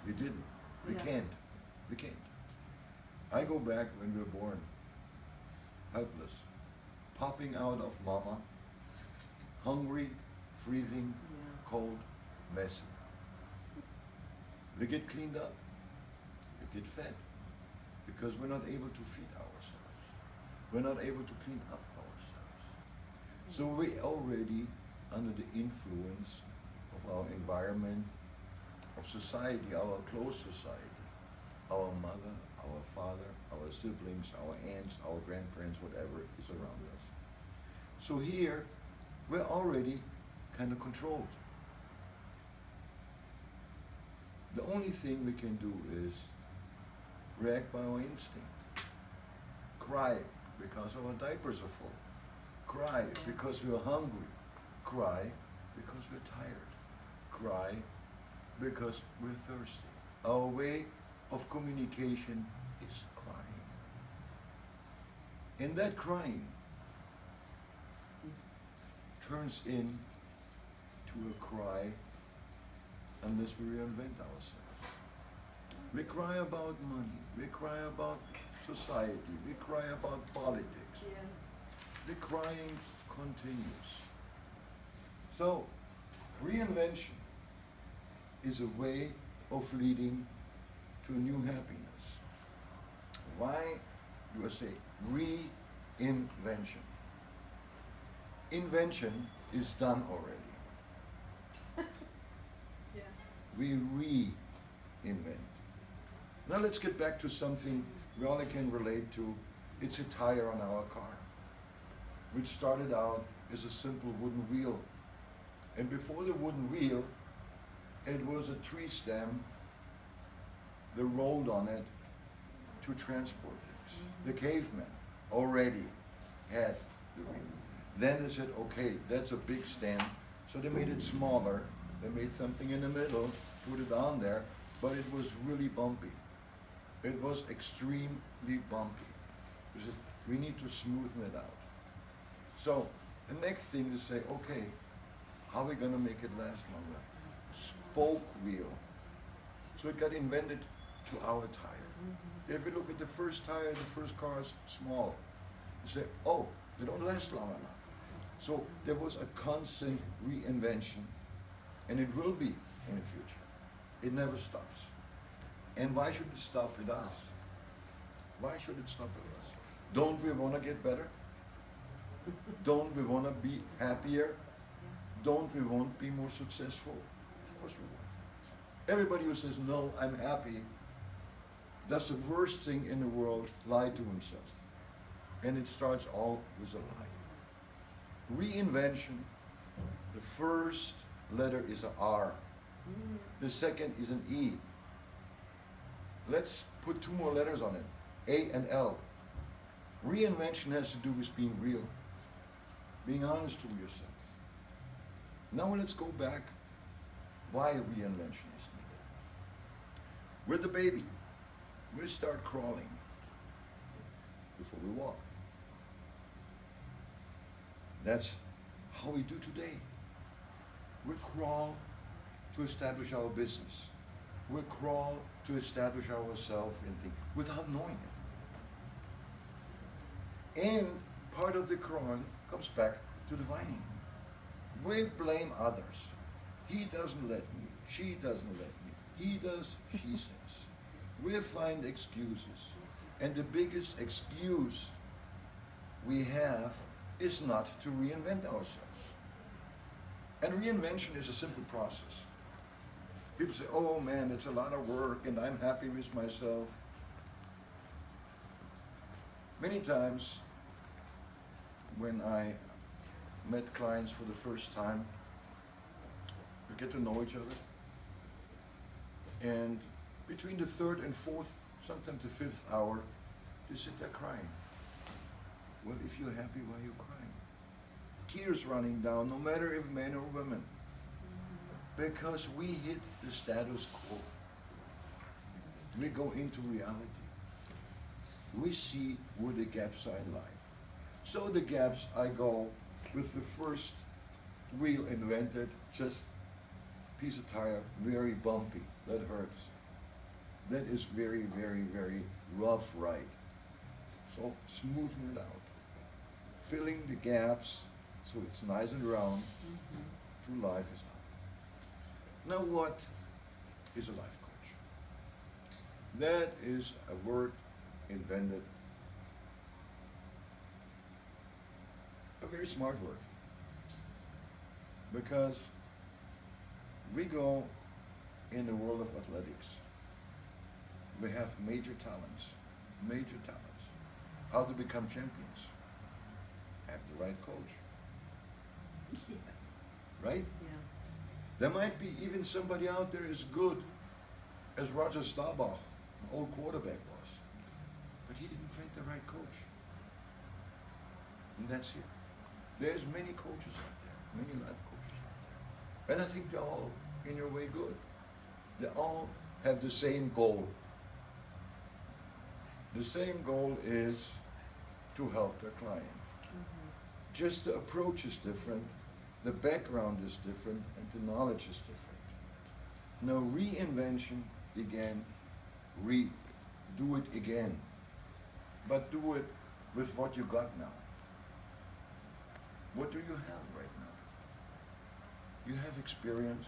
We didn't. We Yeah. can't. We can't. I go back when we were born, helpless, popping out of mama, hungry, freezing, Yeah. cold, messy. We get cleaned up. We get fed because we're not able to feed ourselves. We're not able to clean up ourselves. So we already under the influence of our environment, of society, our close society, our mother, our father, our siblings, our aunts, our grandparents, whatever is around us. So here, we're already kind of controlled. The only thing we can do is react by our instinct. Cry because our diapers are full. Cry because we're hungry. Cry because we're tired. Cry because we're thirsty. Our way of communication is crying. And that crying turns in to a cry unless we reinvent ourselves. We cry about money, we cry about society, we cry about politics. Yeah. The crying continues. So, reinvention is a way of leading to new happiness. Why do I say reinvention? Invention is done already. Yeah. We reinvent. Now let's get back to something we all can relate to. It's a tire on our car, which started out as a simple wooden wheel. And before the wooden wheel, it was a tree stem that rolled on it to transport things. The cavemen already had the wheel. Then they said, okay, that's a big stem. So they made it smaller. They made something in the middle, put it on there, but it was really bumpy. It was extremely bumpy. Because we need to smoothen it out. So the next thing is say, okay, how are we going to make it last longer? Spoke wheel. So it got invented to our tire. If you look at the first tire, the first cars, small. You say, oh, they don't last long enough. So there was a constant reinvention, and it will be in the future. It never stops. And why should it stop with us? Why should it stop with us? Don't we want to get better? Don't we want to be happier? Don't we want to be more successful? Of course we want. Everybody who says, no, I'm happy, does the worst thing in the world, lie to himself. And it starts all with a lie. Reinvention, the first letter is an R. The second is an E. Let's put two more letters on it, A and L. Reinvention has to do with being real, being honest to yourself. Now let's go back why reinvention is needed. With the baby, we start crawling before we walk. That's how we do today. We crawl to establish our business. We crawl to establish ourselves in things without knowing it. And part of the crawling comes back to the whining. We blame others. He doesn't let me. She doesn't let me. He does, she says. We find excuses. And the biggest excuse we have is not to reinvent ourselves. And reinvention is a simple process. People say, oh man, it's a lot of work and I'm happy with myself. Many times when I met clients for the first time, we get to know each other. And between the third and fourth, sometimes the fifth hour, they sit there crying. Well, if you're happy, why are you crying? Tears running down, no matter if men or women. Because we hit the status quo. We go into reality. We see where the gaps are in life. So the gaps, I go with the first wheel invented, just piece of tire, very bumpy, that hurts. that is very, very, very rough ride. So smoothen it out, filling the gaps so it's nice and round. True life is not. Now, what is a life coach? That is a word invented, a very smart word, because we go in the world of athletics. We have major talents, major talents. How to become champions? Have the right coach, Yeah. right? Yeah. There might be even somebody out there as good as Roger Staubach, an old quarterback was, but he didn't find the right coach. And that's it. There's many coaches out there, many life coaches out there. And I think they're all in your way good. They all have the same goal. The same goal is to help their client. Just the approach is different, the background is different, and the knowledge is different. Now reinvention began, do it again, but do it with what you got now. What do you have right now? You have experience,